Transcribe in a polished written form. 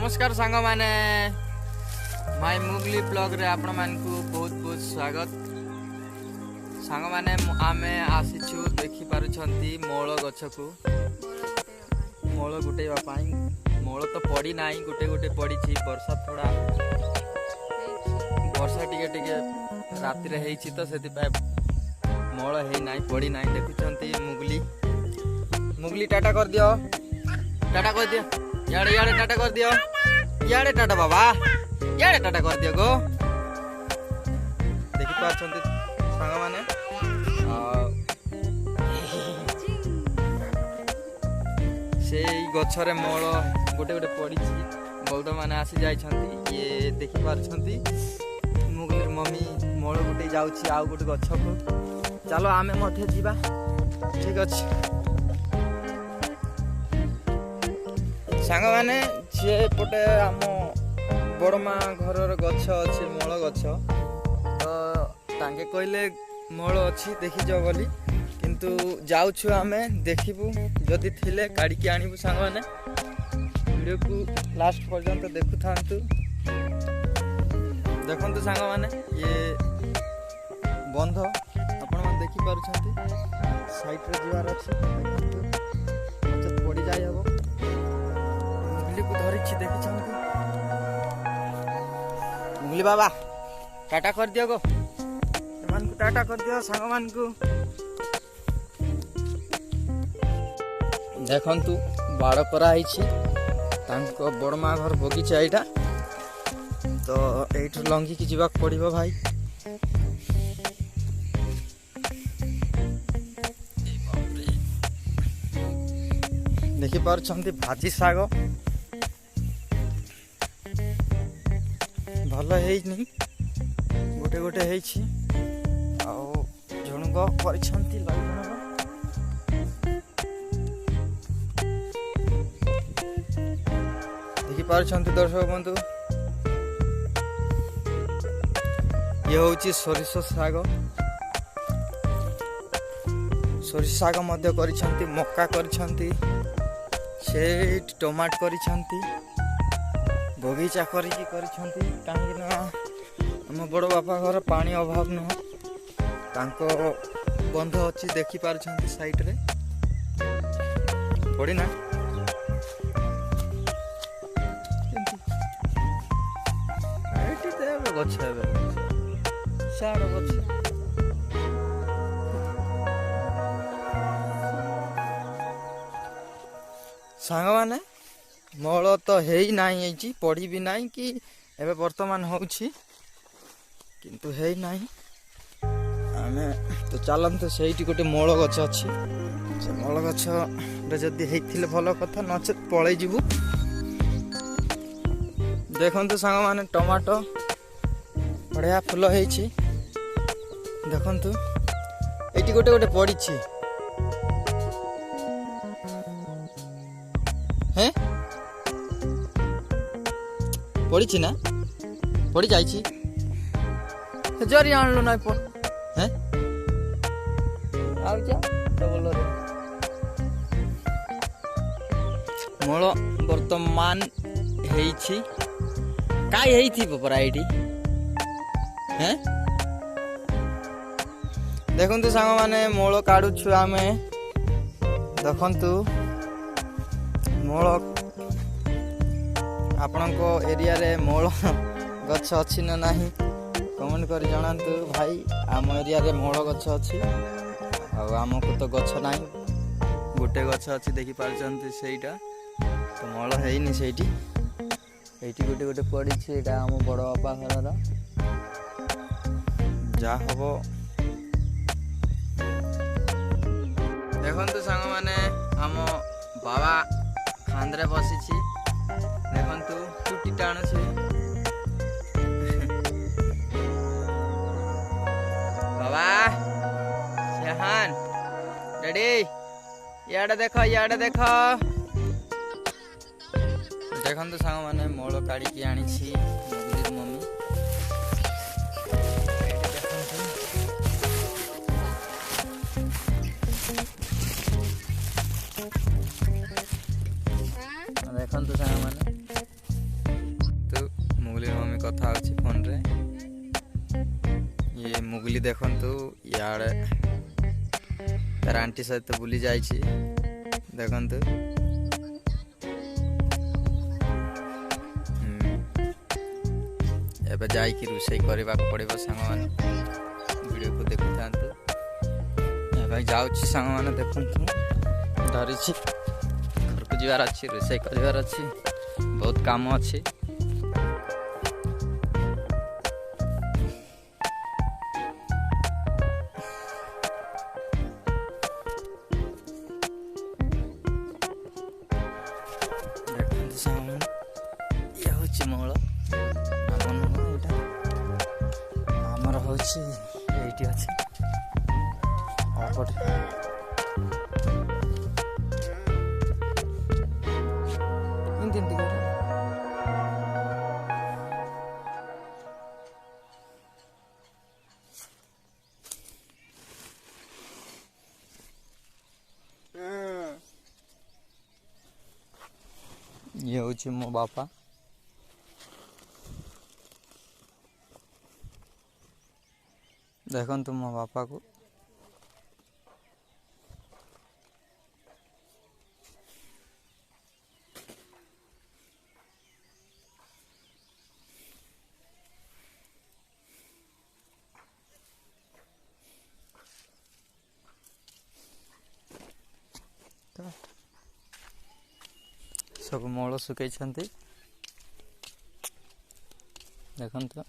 नमस्कार सांग माने माय मुगली ब्लॉग रे आपण मानकु बहुत बहुत स्वागत। सांग माने आमे आसीछु देखि पारुछंती मोळ गछकु मोळ गुटेबा पाई। मोळ तो पड़ी नाही, गुटे गुटे पड़ी छी। वर्षा थोड़ा वर्षा टिके टिके राति रे हेछि तो सेति पाए मोळ हेइ नाही, पड़ी नाही। देखुछंती मुगली मुगली टाटा कर दियो, टाटा कर दियो, याडे याडे टाटा कर दियो, याडे टाटा बाबा, याडे टाटा कर दियो गो। देखि पाछंती सांग माने सेई गछरे मोळ गोटे गोटे पड़ी छी। बौद्ध माने आसी जाय छंती, ये देखि पाछंती मुगलीर मम्मी मोळ गोटे जाउची आउ गोटे गछको। चलो आमे मध्ये जीवा, ठीक अछि सांग माने। जे पटे आम बड़मा घर गछ अच्छे मोळ गछ, तो तांके कहले मोळ अच्छी देखी जाओ बोली, किंतु जाउछु आमे देखिबू, जदि थिले काढ़ी के आनिबू। सांग माने वीडियो को लास्ट पर्यंत देखु थांतु। देखंतु सांग माने ये बंध आपण मन देखि पारुछंती, साइड रे जीवार अछि। देखंतु पड़ी जाय हबो, मुगली को धरिछि देखि छंतु। मुगली बाबा टाटा कर दियो गो, मन को टाटा कर दियो सांग मान को। देखंतु बाड़ करा हिछि तांको बड़मा घर बगीचा एटा, तो एठ लंगी की जीवा पड़िबो भाई। देखि पारुछंती भाजी साग भल हेइनी, गोटे गोटे हेइछि आउ झुणुग परिछंती लइजणग। देखि पारुछंती दर्शक बंधु, ये होउछि सरिसो साग। सरिसो साग मध्य परिछंती, मक्का परिछंती, से टमाट करिछंती, बगीचा करिकी करिछंती। काहे ना हम बड़ बापा घर पानी अभाव न, तांको बंध अछि देखि पारुछंती साइड रे पड़ी ना। एठी ते गछ हेबे साड गछ। सांग माने मोळ तो हेई नाही हेची, पड़ी भी नाही कि एबे वर्तमान होउछि, किंतु हेई नाही। आमे तो चलंतु सेठी गोटे मोळ गछ अछि, से मोळ गछ रे जदी हेइथिले भलो कथा, नचेत पळै जिवु। देखंतु सांग माने टमाटो बढ़िया फुल हेइछि। देखंतु एठी गोटे गोटे पड़ी छी। हैं पड़ी छी ना, पड़ी जाई छी। जरी आणलो नाही पण हैं आउ जा डबल रे मोळ वर्तमान हेइछि। काय हेइथि परा एठी हैं। देखंतु सांग माने मोळ काढु छु आमे। देखंतु मोळ आपणको एरिया रे मोळ गछ अछि ना नाही कमेंट करी जणांतु भाई। आम एरिया रे मोळ गछ अछि, आ हमको तो गछ नाही, गोटे गछ अछि देखि पारछंती सेइटा, तो मोळ हेइनी सेइटी। एइटी गोटे गोटे पड़ी छी, एटा हम बड़ बापा घरर जा हबो। देखंतु सांग माने हम बाबा खांदरे बसी छी। देखंतु चुटी टाणु छी बाबा। सेहान डैडी याडे देखो, याडे देखो। देखंतु सांग माने मोळ काढी की आनी छी मुगलीर मम्मी। देखंतु सांग माने କଥା ହେଉଛି ଫୋନ୍ରେ। ଇଏ ମୁଗଲି ଦେଖନ୍ତୁ ଇଆଡ଼େ ତାର ଆଣ୍ଟି ସହିତ ବୁଲି ଯାଇଛି ଦେଖନ୍ତୁ। ଏବେ ଯାଇକି ରୋଷେଇ କରିବାକୁ ପଡ଼ିବ ସାଙ୍ଗମାନେ, ଭିଡ଼ିଓକୁ ଦେଖୁଥାନ୍ତୁ। ଏବେ ଯାଉଛି ସାଙ୍ଗମାନେ ଦେଖନ୍ତୁ, ଧରିଛି ଘରକୁ ଯିବାର ଅଛି, ରୋଷେଇ କରିବାର ଅଛି, ବହୁତ କାମ ଅଛି। ଦେଖନ୍ତୁ ସାଙ୍ଗମାନେ, ଇଏ ହେଉଛି ମଳ, ଆମ ନୁହଁ ଏଇଟା, ଆମର ହେଉଛି ଏଇଠି ଅଛି ଅପଟେ। ଏମିତି କର। ଇଏ ହେଉଛି ମୋ ବାପା। ଦେଖନ୍ତୁ ମୋ ବାପାକୁ। ସବୁ ମଳ ଶୁଖେଇଛନ୍ତି ଦେଖନ୍ତୁ।